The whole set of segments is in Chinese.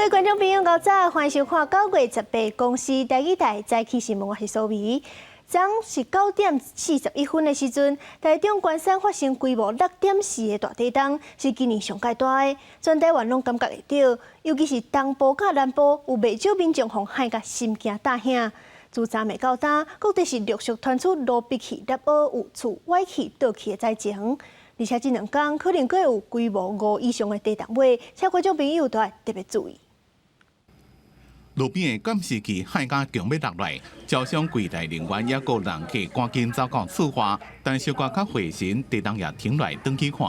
各位观众朋友，早早欢迎收看9月18公司第一台早起新闻，我是苏眉。昨是9:41的时阵，台中关山发生规模6.4的大地震，是今年上界大的，全台湾拢感觉会到，尤其是东部甲南部有袂少民众互害甲心惊大响。自昨暝到今，各地是陆续传出路壁起裂凹、有厝歪起倒去的灾情。而且这2天可能阁有规模5以上的地震尾，请观众朋友都要特别注意。路边的监视器害甲强要落来，招商柜台人员也个人客赶紧走到处外，但小可较回神，地动也停来登去看，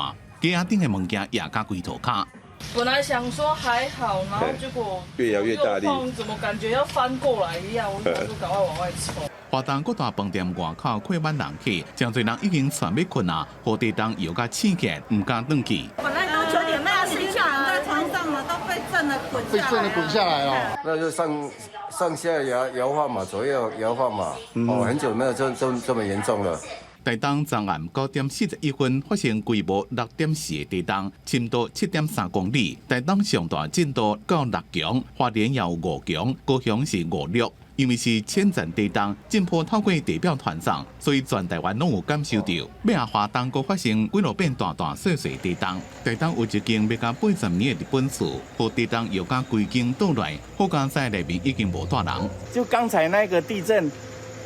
家仔顶的物件也甲龟头卡。本来想说还好，然后结果越摇越大力，怎么感觉要翻过来一样？我就赶快往外冲。华东各大饭店外口客满人客，真侪人已经全要困啊，和地动摇甲刺激，唔敢转去。本来都9点半睡觉，在床上了，都被震得滚下来哦。那就上下摇晃嘛，左右摇晃嘛。哦，很久没有这么严重了。台东昨暗9:41分发生规模6.4的地震，深度7.3公里。台东上大震度到6强，花莲也有5强，高雄是5、6。因为是前震地震，震波透过地表传送，所以全台湾拢有感受到。尾下华东阁发生几路变大细细地震，台东有一间要甲80年的日本厝，和地震又甲规间倒来，好佳在内面已经无大人。就刚才那个地震，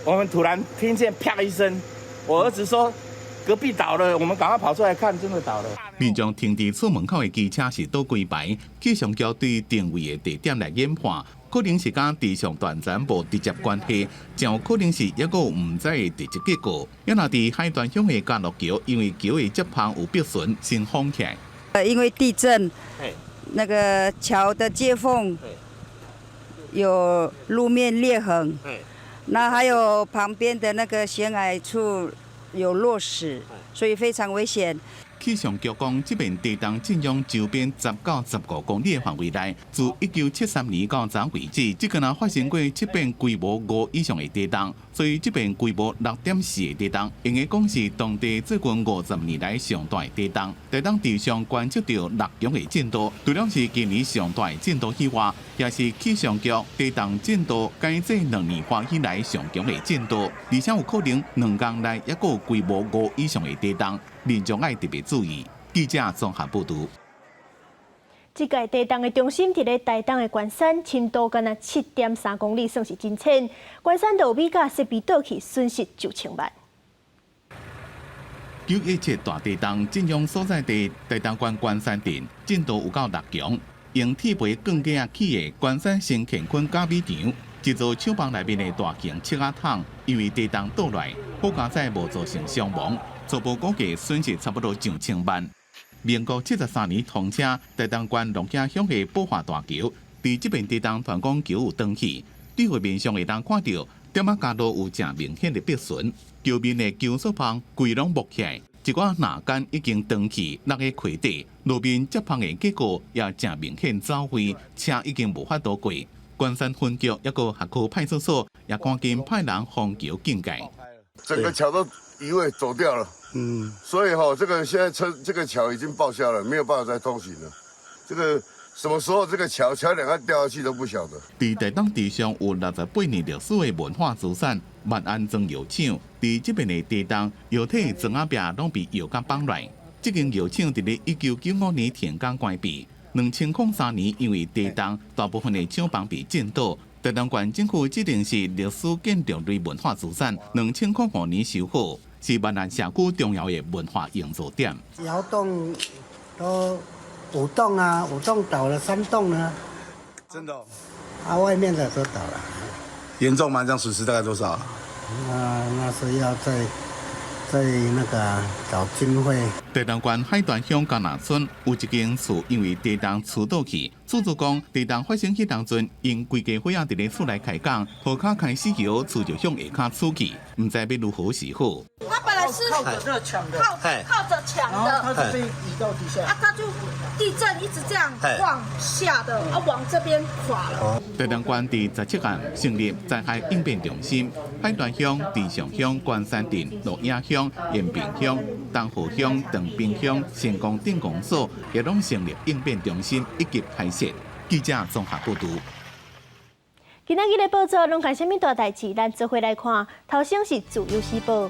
我们突然听见啪一声，我儿子说隔壁倒了，我们赶快跑出来看，真的倒了。民众停伫厝门口的机车是倒几排，气象局对定位的地点来研判。可能是甲地上断层无直接关系，也有可能是一个唔知的地质结构。因那伫海端乡的嘉乐桥，因为桥的接旁有壁损，先封起来。因为地震，那个桥的接缝有路面裂痕，那还有旁边的那个悬崖处有落石，所以非常危险。气象局讲，这边地震震央周边10到15公里的范围内，自1973年到昨为止，只敢发生过这边规模5以上的地震，所以这边规模6.4的地震，应该讲是当地最近50年来上大的地震。台东地上观测到6强的震度，除了是今年上大的震度以外，也是气象局地震震度改这2年半以来上强的震度，而且有可能2天内也有规模5以上的地震。民众爱特别注意。记者综合报道。这届地震的中心伫咧台东的关山，深度敢若7.3公里，算是真浅。关山路面甲设备倒去，损失9000万。917大地震震央所在地台东县关山镇，震度有到6强。用铁皮钢架起的关山新乾坤咖啡场，一座厂房内面的大型漆瓦桶，因为地震倒来，好佳在无造成伤亡。初步估计损失差不多上千万。民国73年通车台东县龙井乡的宝华大桥，伫这边地震团工桥有断去，伫画面上会当看到点仔角度有正明显的壁损，桥面的桥索旁规拢木起来，一寡栏杆已经断去，落个溃地，路面接碰的结构也正明显走毁，车已经无法度过。关山分局一个辖区派出所也赶紧派人封桥警戒。整个桥都移位走掉了，所以这个现在这个桥已经报销了，没有办法再通行了。这个什么时候这个桥两岸掉下去都不晓得。伫台东地上有68年历史的文化资产万安庄药厂，伫这边的地动药体庄仔壁拢被药甲绑来。这间药厂伫咧1995年停工关闭，2003年因为地动，大部分的厂房被震倒。台东县政府指定是历史建筑类文化资产，2005年修复，是万安社区重要的文化营造点。窑洞都5栋啊，5栋倒了3栋呢。真的、哦？外面的都倒了。严重吗？这样损失大概多少？那是要再那个找经费。台东县海端乡江南村有一间厝，因为地震厝倒去。厝主讲，地震发生迄当阵，因规家伙仔伫咧厝内开讲，下骹开始摇，厝就向下骹出去，唔知要如何是好。他本来是靠着墙的，靠着墙的，他就被移到地下。他就地震一直这样往下的，往这边垮了。台东县第17案成立灾害应变中心，海端乡、地上乡、关山镇、鹿野乡、延平乡、东湖乡、长滨乡、成功镇公所也拢成立应变中心，一级开设。记者综合报道。今仔日的报纸拢干什么大代志？咱做伙来看。头先是自由时报。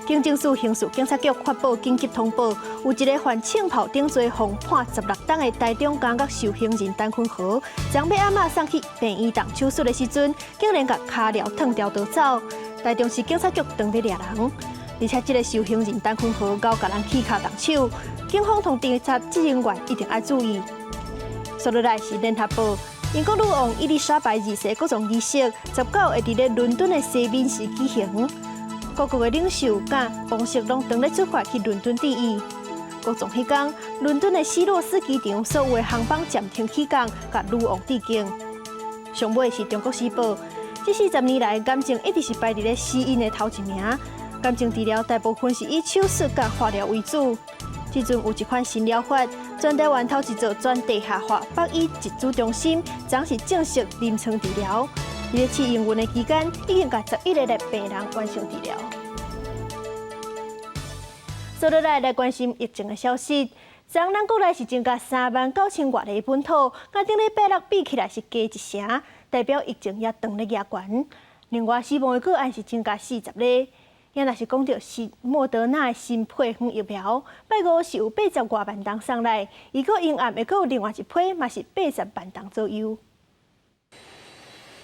警政署刑事警察局发布紧急通报，有一个犯枪炮顶罪、共判16档的台中监狱受刑人陈坤豪，将要阿嬷送去病院动手术的时阵，竟然甲脚镣脱掉逃走。台中市警察局当日抓人，而且这个受刑人陈坤豪搞甲人起脚动手，警方同调查执行员一定要注意。接落来是联合报。英国女王伊丽莎白二世国葬仪式19会伫咧伦敦的西敏寺举行。各国的领袖甲王室拢当咧出发去伦敦致意。国葬迄天，伦敦的希洛斯机场所有的航班暂停起降，甲女王致敬。上尾是中国时报，这40年来感情一直是排伫咧死因的头一名。感情治疗大部分是以手术甲化疗为主。即阵有一款新疗法，全台湾头一座全地下化北医集主中心，将是正式临床治疗。伫咧试营运的期间，已经甲11个病人完成治疗。接落来关心疫情的消息。昨咱国内是增加39000外例本土，甲顶礼拜六比起来是加1成，代表疫情也当咧压悬。另外，死亡的个案是增加40例。也若是讲到是莫德纳的新配方疫苗，拜五是有80多万人送来，如果阴暗会阁有另外一批，嘛是80万人左右。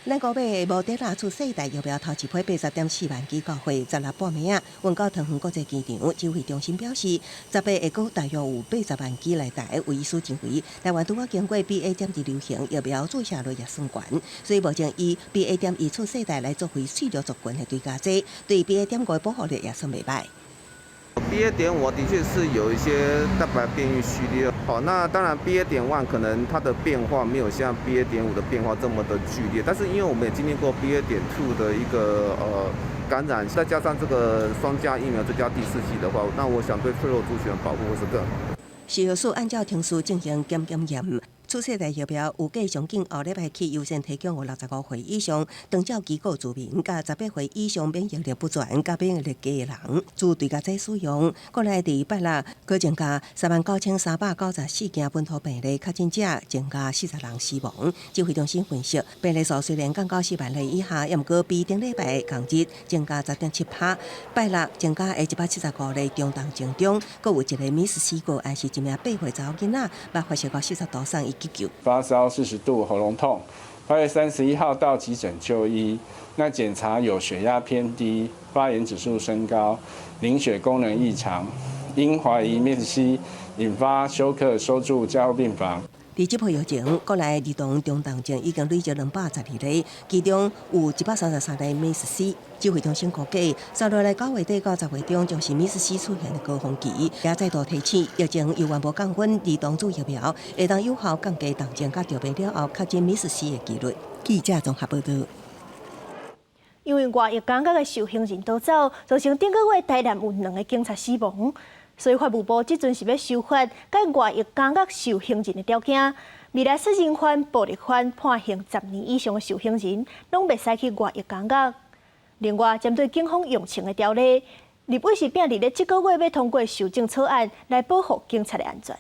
咱国买的莫德纳次世代疫苗头一批80.4万剂到货，16半暝啊，运到桃园国际机场指挥中心表示，18会阁大约有80万剂来台，为医师认为台湾拄啊经过 BA.2 流行，疫苗注射率也算悬，所以目前以 BA.1 次世代来作为续流族群的追加剂，对 BA.5 的保护力也算袂歹。BA.5的确是有一些蛋白变异序列，那当然 BA.1 可能它的变化没有像 BA.5 的变化这么的剧烈，但是因为我们也经历过 BA.2 的一个感染，再加上这个双价疫苗再加第4剂的话，那我想对脆弱族群的保护会是更好的。食药署按照程序进行检验。次世代疫苗有计上紧后礼拜起优先提供予65岁以上长照机构居民，甲18岁以上免疫力不全、甲免疫力低的人，自对家剂使用。国内第拜六可增加39394件本土病例确诊者，增加40人死亡。指挥中心分析，病例数虽然降到4万例以下，也毋过比顶礼拜同日增加10.7%。拜六增加的175例中重症中，阁有一个MIS-C个案是一名8岁查某囡仔，目发烧到40度3。发烧40度，喉咙痛。8月31号到急诊就医，那检查有血压偏低、发炎指数升高、凝血功能异常，因怀疑 MIS-C 引发休克收住加护病房。伫即波疫情，国内儿童中重症已经累积212例，其中有133例 MIS-C。指挥中心估计，3月来9月底到10月中，就是 MIS-C 出现的高峰期，也再度提醒，疫情犹原无降温，儿童注疫苗会当有效降低重症甲着病了后确诊 MIS-C 的几率。记者综合报道。因为外役监狱的受刑人逃走，造成顶个月台南有2个警察死亡。所以法务部即阵是要修法，改外役监狱受刑人的条件。未来杀人犯、暴力犯判刑10年以上的受刑人，拢袂使去外役监狱。另外，针对警方用枪的条例，立委是并伫咧这个月要通过修正草案，来保护警察的安全。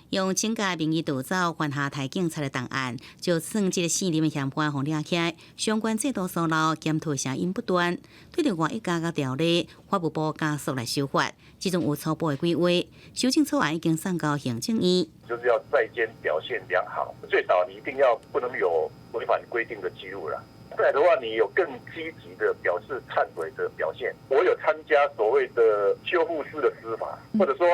用请假名义盗走犯下台警察的档案，就算这个4年的嫌犯互抓起来，相关制度疏漏、检讨声音不断。对着外役监狱条例，法务部加速来修法，即种有初步的规划，修正草案已经送到行政院。就是要在监表现良好，最少你一定要不能有违反规定的记录了。再来的话，你有更积极的表示忏悔的表现。我有参加所谓的修复式的司法，或者说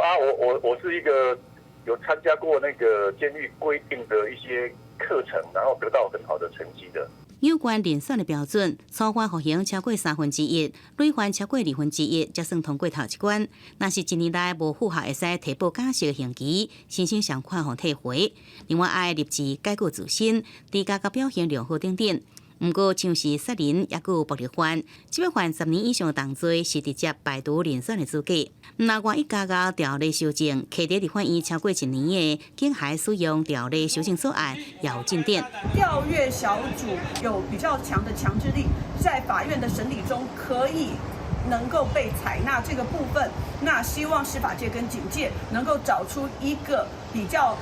我是一个有参加过那个监狱规定的一些课程，然后得到很好的成绩的。有关人选的标准，初犯服刑超过1/3，累犯超过1/2，才算通过头一关。若是1年内无符合，会使提报假释的刑期，申请偿款互退回。另外，爱立志改过自新，低价甲表现良好等等。毋过，像是杀人也有暴力犯，即要犯10年以上的重罪，是直接排除人选的资格。若外役监狱条例修正，起伫立法院超过1年的警械使用条例修正草案也有进展。调阅小组有比较强的强制力，在法院的审理中可以能够被采纳这个部分。那希望司法界跟警界能够找出一个比较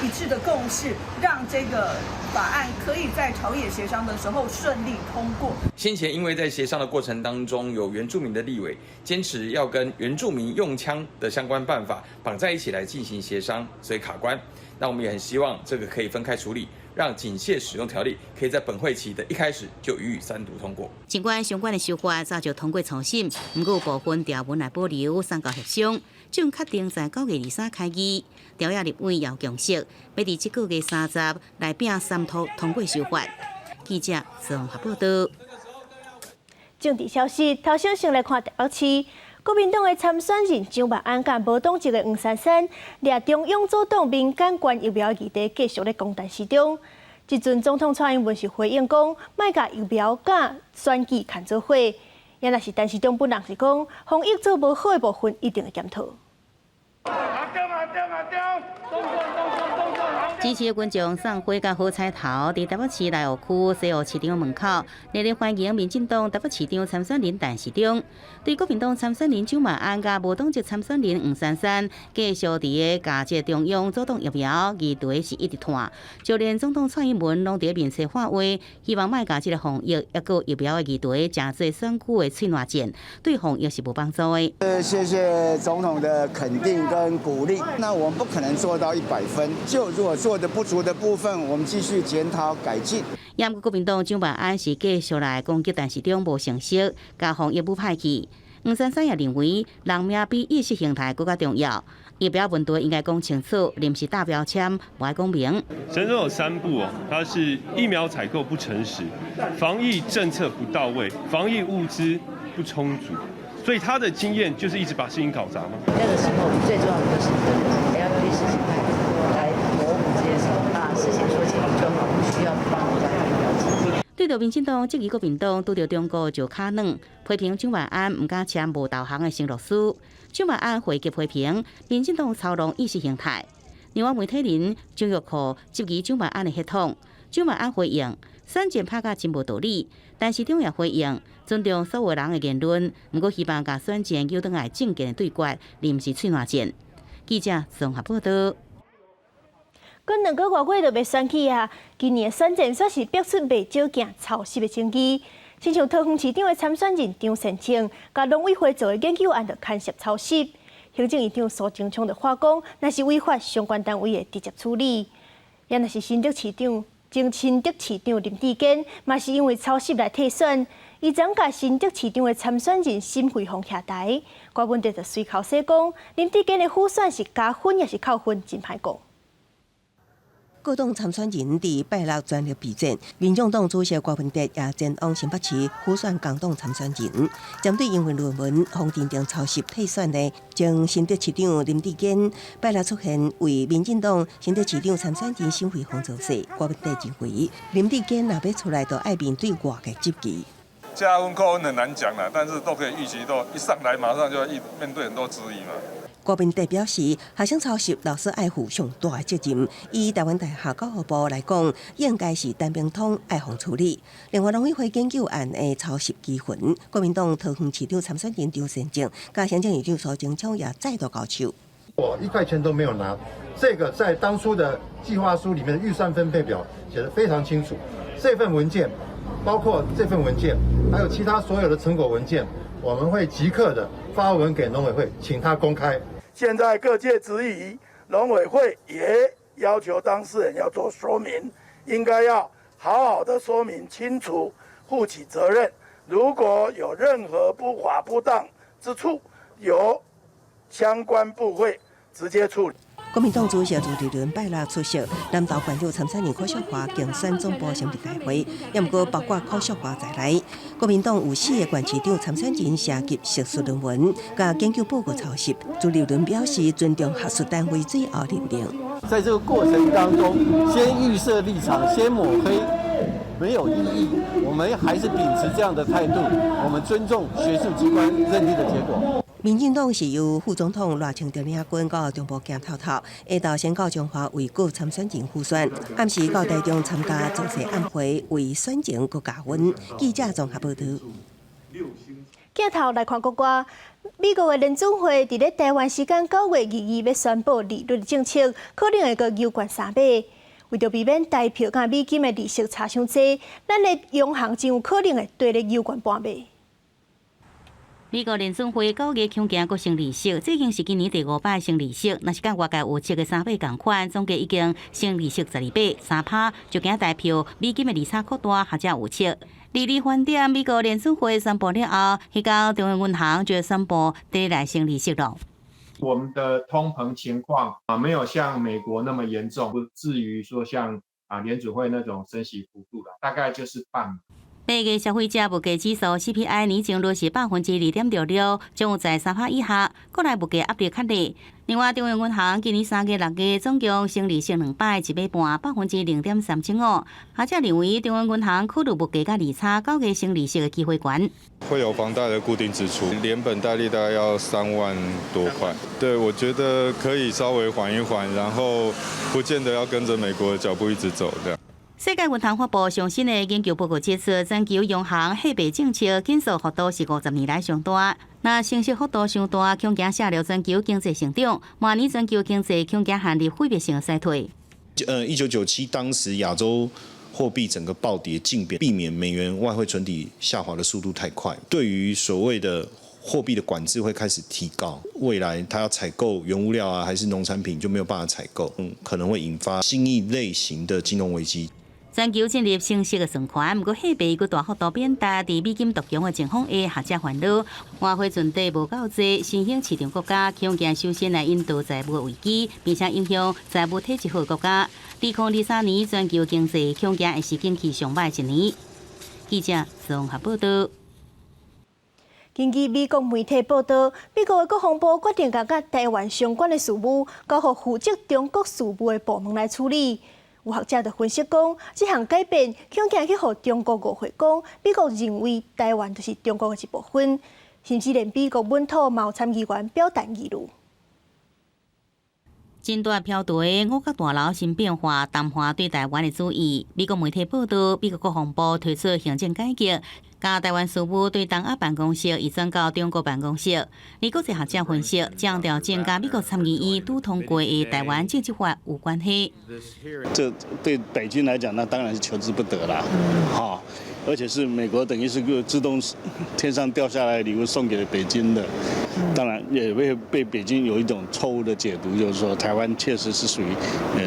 一致的共识，让这个法案可以在朝野协商的时候顺利通过。先前因为在协商的过程当中，有原住民的立委坚持要跟原住民用枪的相关办法绑在一起来进行协商，所以卡关。那我们也很希望这个可以分开处理，让警械使用条例可以在本会期的一开始就予以3读通过。尽管相关的修法早就通过初审，不过有部分条文来保留送到协商，将确定在9月23开议。朝野立委也有共识，要伫这个月30来并3读通过修法。记者综合报道。政治消息，头先来看台北市。国民党的参选人蒋万安甲无党籍的黄珊珊，掠中央左党民间关疫苗议题继续咧公弹示众。即阵总统蔡英文是回应讲，莫甲疫苗甲选举牵做伙。也若是陈时中本人是讲，防疫做无好的部分一定会检讨。支持的群众送花甲好彩头，伫台北市内湖区西湖市场门口，热烈欢迎民进党台北市长参选人陈时中。对国民党参选人蒋万安甲无党籍参选人黄珊珊，继续伫个假借中央阻挡疫苗议题是一直拖，就连总统蔡英文拢伫面册发话，希望莫甲即个防疫抑个疫苗的议题真侪选区的喙烂箭，对防疫是无帮助的。谢谢总统的肯定跟鼓励。那我们不可能做到100分，就如果做的不足的部分，我们继续检讨改进。也毋过国民党蒋万安是继续来攻击陈时中无成熟，甲防疫不歹去。黄珊珊也认为，人命比意识形态更加重要。疫苗问题应该讲清楚，临时大标签不爱公平。陈总有3步哦，它是疫苗采购不诚实，防疫政策不到位，防疫物资不充足，所以他的经验就是一直把事情搞砸嘛。那个时候最重要的就是不要用意识形态来模糊这件事，把事情说清楚就好，不需要帮人家看标签。对着民进党质疑国民党拄着中国就卡软，批评蒋万安唔敢签无导航的承诺书。蒋万安回击批评民进党操弄意识形态。另外媒体人蒋玉蔻质疑蒋万安的系统，蒋万安回应选战拍甲真无道理，但市长也回应尊重所有人的言论，不过希望甲选战又转来正经的对决，临时喙烂箭。记者综合报道。跟2个月就要选举啊，今年的选战算是逼出未少件抄袭的证据。亲像桃园市长的参选人张善清，甲农委会做的研究案就牵涉抄袭。行政院长苏贞昌就话讲，那是违法，相关单位会直接处理。也若是新竹市长林志坚，嘛是因为抄袭来退选。伊昨甲新竹市长的参选人沈惠宏下台，柯文哲就随口说讲，林志坚的辅选是加分也是扣分，真歹讲。各党参选人伫拜六全力备战，民众党主席柯文哲也前往新北市辅选工党参选人。针对英文论文洪တင်定抄袭退选的前新竹市长林志坚，拜六出现为民进党新竹市长参选人沈惠宏造势。柯文哲认为，林志坚若要出来，就爱面对外的质疑。加分扣分很难讲啦，但是都可以预期到，一上来马上就要面对很多质疑嘛。柯文哲表示，学生抄袭老师爱负上大的责任。以台湾大学教育部来讲，应该是单边通爱防处理。另外，农委会研究案的抄袭基分，国民党桃园市长参选人张善政、加行政院长苏贞昌也再度高手。我1块钱都没有拿，这个在当初的计划书里面的预算分配表写得非常清楚。这份文件，包括这份文件，还有其他所有的成果文件，我们会即刻的发文给农委会，请他公开。现在各界质疑，农委会也要求当事人要做说明，应该要好好的说明清楚，负起责任。如果有任何不法不当之处，由相关部会直接处理。国民党主席朱立伦拜六出席南投县长参选人柯淑华竞选总部成立大会，也毋过包括柯淑华在内，国民党有4个县市长参选人涉及学术论文、甲研究报告抄袭。朱立伦表示尊重学术单位最后认定。在这个过程当中，先预设立场，先抹黑，没有意义。我们还是秉持这样的态度，我们尊重学术机关认定的结果。民进党是由副总统赖清德领军到中部行透透，下昼先到中华为各参选人辅选，暗时到台中参加造势晚会，为选情各加温。记者综合报道。镜头来看国外，美国的联准会伫咧台湾时间9月2日要宣布利率政策，可能会个有关3码。为着避免台票甲美金的利息差伤济，咱的央行真有可能会对咧有关半码。美国联准会9月恐惊阁升利息，这已经是今年第5摆升利息。若是甲外界预测的3码同款，总计已经升利息12码，3%，就惊台票美金的利差扩大，或者预测。利率翻点，美国联准会宣布了后，迄个中央银行就宣布对来升利息了。我们的通膨情况没有像美国那么严重，不至于说像联准会那种升息幅度大概就是半。8月消费者物价指数 CPI 年增率是2.66%，将有在3%以下，国内物价压力较大。另外，中央银行今年3月、6月总共升利息2摆，1码半0.37%。学者认为，中央银行考虑物价甲利差9月升利息的机会悬。会有房贷的固定支出，连本带利大概要3万多块。对，我觉得可以稍微缓一缓，然后不见得要跟着美国的脚步一直走这样。世界银行发布上新的研究报告指出，全球央行货币政策紧缩幅度是50年来上大。若升息幅度上大，恐惊下了全球经济成长，明年全球经济恐惊陷入毁灭性衰退。1997当时亚洲货币整个暴跌竞贬，避免美元外汇存底下滑的速度太快，对于所谓的货币的管制会开始提高，未来它要采购原物料还是农产品就没有办法采购，可能会引发新一类型的金融危机。全球进入升息的循环，不过货币佫大幅度贬值，伫美金独强的情况下，学者烦恼外汇存底无够多，新兴市场国家恐惊首先来引导债务危机，并且影响债务体质好的国家。2023年全球经济恐惊会是近期上歹一年。记者综合报道。根据美国媒体报道，美国的国防部决定甲台湾相关的事务交予负责中国事务的部门来处理。有学者就分析讲，这项改变恐惊去互中国误会讲，美国认为台湾就是中国的一部分，甚至连美国本土嘛有参议员表达疑虑。针对飘台五角大楼新变化，淡化对台湾的注意。美国媒体报道，美国国防部推出行政改革，甲台湾事务对东亚办公室移转到中国办公室。而国际学者分析，强调增加美国参议院都通过的台湾政治法有关系。这对北京来讲，那当然是求之不得啦，而且是美国等于是个自动天上掉下来的礼物送给了北京的，当然也会被北京有一种错误的解读，就是说台湾确实是属于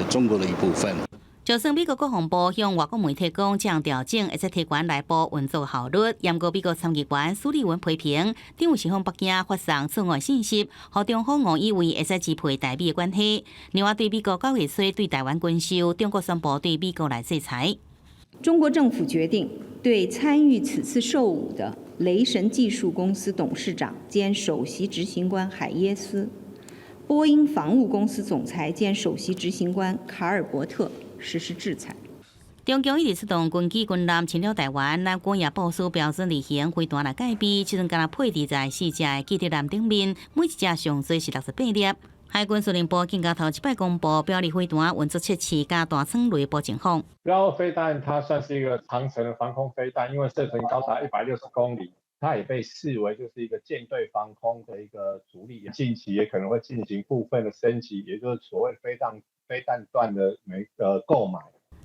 中国的一部分。就算美国国防部向外国媒体讲，这样调整会使提高内部运作效率，严过美国参议员苏利文批评，政府是向北京发送错误信息，和中方误以为会使支配台美的关系。另外，对美国9月初对台湾军售，中国宣布对美国来制裁。中国政府决定对参与此次售武的雷神技术公司董事长兼首席执行官海耶斯、波音防务公司总裁兼首席执行官卡尔伯特实施制裁。中共一直出动军机军舰侵略台湾，咱国也部署标准离型飞弹来改变，即阵敢若配置在4只的机体舰顶面，每一只上最是68粒。海军司令部更加头一摆公布标离飞弹运作测试加大层雷波情况。标飞弹它算是一个长程的防空飞弹，因为射程高达160公里，它也被视为就是一个舰队防空的一个主力。近期也可能会进行部分的升级，也就是所谓飞弹段的购买。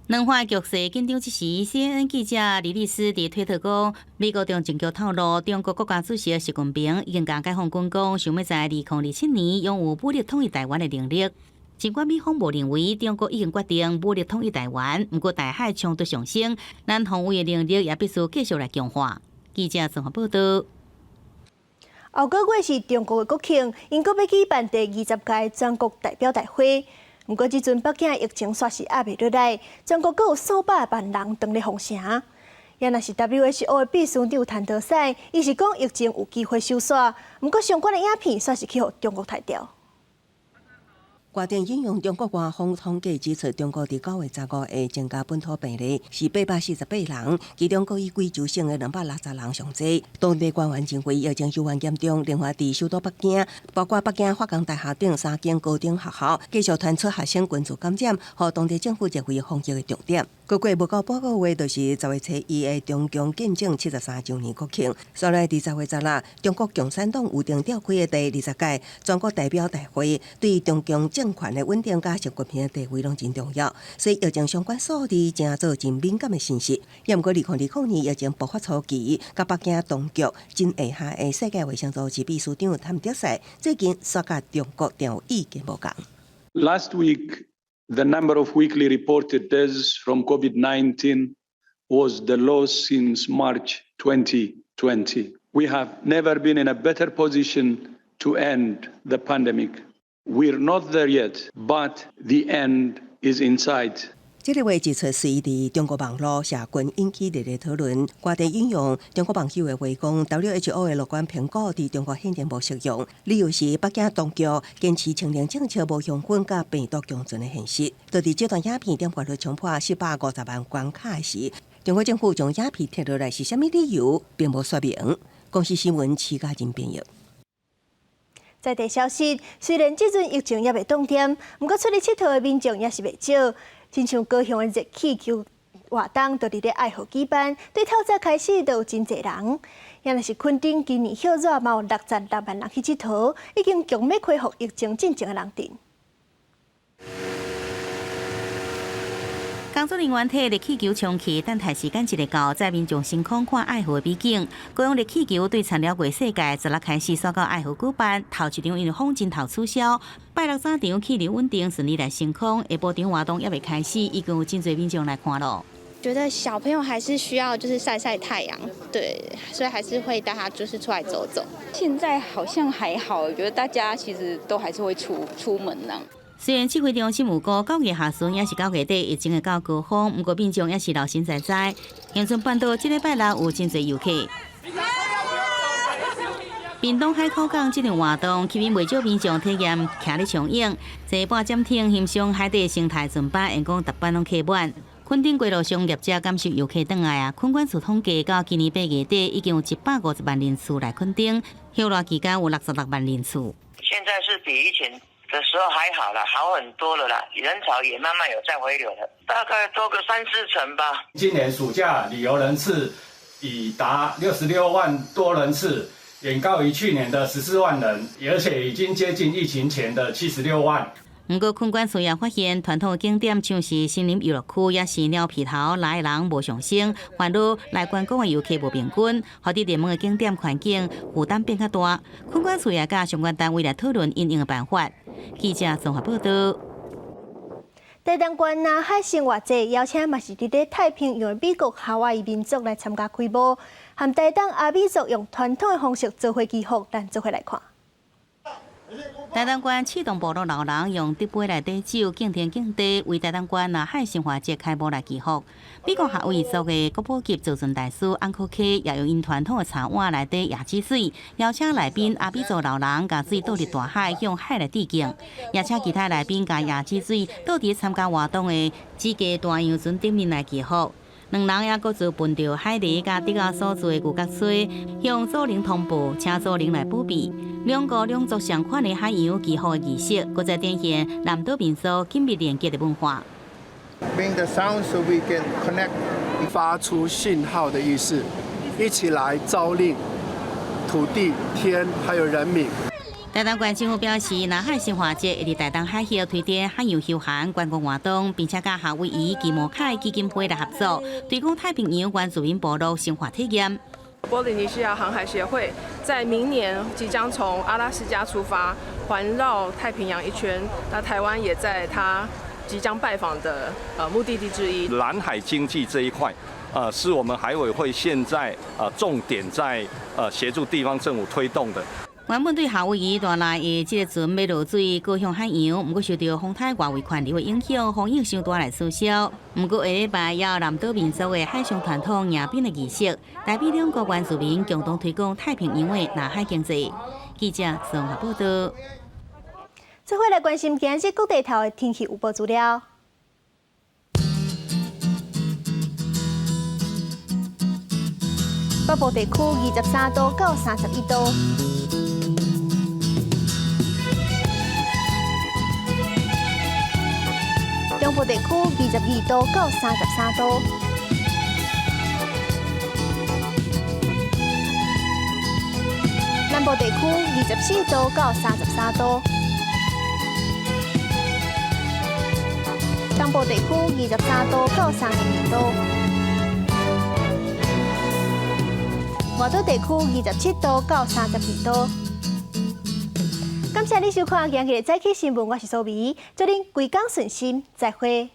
两岸局势紧张之时 ，CNN 记者李律师伫推特讲，美国中情局透露，中国国家主席习近平已经甲解放军讲，想要在2027年拥有武力统一台湾的能力。尽管美方无认为中国已经决定武力统一台湾，不过台海冲突上升，咱防卫的能力也必须继续来强化。记者综合报道。后个月是中国的国庆，因国要举办第20届全国代表大会。不过，即阵北京的疫情煞是压袂落来，全国阁有数百万人登咧封城。也若是 WHO 的秘书长谭德赛，伊是讲疫情有机会收煞，不过相关的影片煞是去互中国抬掉。外电引用中国官方统计指出，中国伫9月15日增加本土病例是848人，其中各以贵州省的260人上济。当地官员认为疫情愈演严重，另外伫首都北京，包括北京化工大厦等3间高等学校，继续传出学生群组感染，和当地政府认为防疫的重点。过无到半个月，就是10月初1的中共建政73周年国庆。所来伫10月10日，中国共产党预定召开的第20届全国代表大会，对中共政权的稳定加上国民的地位拢真重要。所以，疫情相关数字正做真敏感的信息。也毋过，2020年疫情爆发初期，甲北京当局真下下的世界卫生组织秘书长谭德赛，最近煞甲中国定有意见无共。Last week, the number of weekly reported deaths from COVID-19 was the lowest since March 2020. We have never been in a better position to end the pandemic. We're not there yet, but the end is in sight. 这个月一出随伫中国网络社群引起热烈讨论，外地引用中国网友的话讲 ，WHO 的乐观评估伫中国显然无适用，理由是北京当局坚持清零政策无香薰甲病毒共存的现实。就伫这段影片点击率冲破150万关卡时，中国政府将影片摕落来是虾米理由，并无说明。公司新闻徐家珍编译。在地消息，虽然这阵疫情也未冻点，不过出去佚佗的民众也是未少。亲像高雄的热气球活动，就伫咧爱河举办，对透早开始就有真侪人。也若是垦丁今年休热，嘛有66万人去佚佗，已经强要恢复疫情进前的人阵。工作人员摕热气球冲去，等待时间一个到，载民众星空看爱河的美景。高雄热气球对参了过世界，16开始刷到爱河举办，头一场因为风真头取消。拜六早场气流稳定，顺利来星空。下晡场活动也未开始，已经有真侪民众来看咯。觉得小朋友还是需要就是晒晒太阳，对，所以还是会带他就是出来走走。现在好像还好，我觉得大家其实都还是会出门呢。虽然指挥中心有讲9月下旬也是9月底疫情会到高峰，不过民众也是老神在在。恒春半岛这礼拜六有真侪游客。屏东海口港这场活动吸引未少民众体验徛咧上影，坐半暂停欣赏海底生态船班，因讲逐班拢客满。垦丁街路上业者感受游客转来啊！垦管处统计到今年8月底，已经有150万人次来垦丁，休热期间有66万人次。现在是比以前的时候还好了，好很多了啦，人潮也慢慢有在回流了，大概多个3、4成吧。今年暑假旅游人次已达66万多人次，远高于去年的14万人，而且已经接近疫情前的76万。不过，垦管处也发现，传统的景点像是森林游乐区，也是鸟皮头来的人无上升，反而来观光的游客无平均，互伫热门的景点环境负担变较大。垦管处也甲相关单位来讨论因应的办法。记者综合报道。台东县南海生活节邀请嘛是伫咧太平洋的美国夏威夷民族来参加开幕，和台东阿美族用传统的方式做花祈福，咱做伙来看。台东县启动部落老人用竹杯来底酒，敬天敬地，为台东县南海生活节开幕来祈福。美国夏威夷族的国宝级造船大师安可 K 也用因传统的茶碗来底压起水，邀请来宾阿美族老人将水倒入大海，向海来致敬。也请其他来宾将压起水倒伫参加活动的几家大洋船顶面来祈福。两人也各自分着海狸甲竹仔所做的牛角锥，向祖灵通报，请祖灵来保庇。两国两族相款的海洋祈福的仪式，搁再展现南岛民族紧密连结的文化。Bring the sound so we can connect， 发出信号的意思，一起来招令土地、天还有人民。台东县政府表示，南海生活节会伫台东海峡推展海洋休闲观光活动，并且甲夏威夷吉摩凯基金会来合作，推广太平洋原住民部落生活体验。波利尼西亚航海协会在明年即将从阿拉斯加出发，环绕太平洋一圈。那台湾也在它即将拜访的目的地之一。蓝海经济这一块，是我们海委会现在重点在协助地方政府推动的。原本对夏威夷大内的这个船要落水高雄海洋，不过受到风台外围环流的影响，风影伤大来取消。不过下礼拜也有南岛民族的海上传统迎宾的仪式，代表两国原住民共同推广太平洋的南海经济。记者综合报道。最后来关心今日各地头的天气预报资料。北部地区23度到31度。中东部地区22度到33度。南部地区24度到33度，东部地区23度到32度，外岛地区27度到32度。感谢你收看今日的早起新闻，我是苏眉，祝您规工顺心，再会。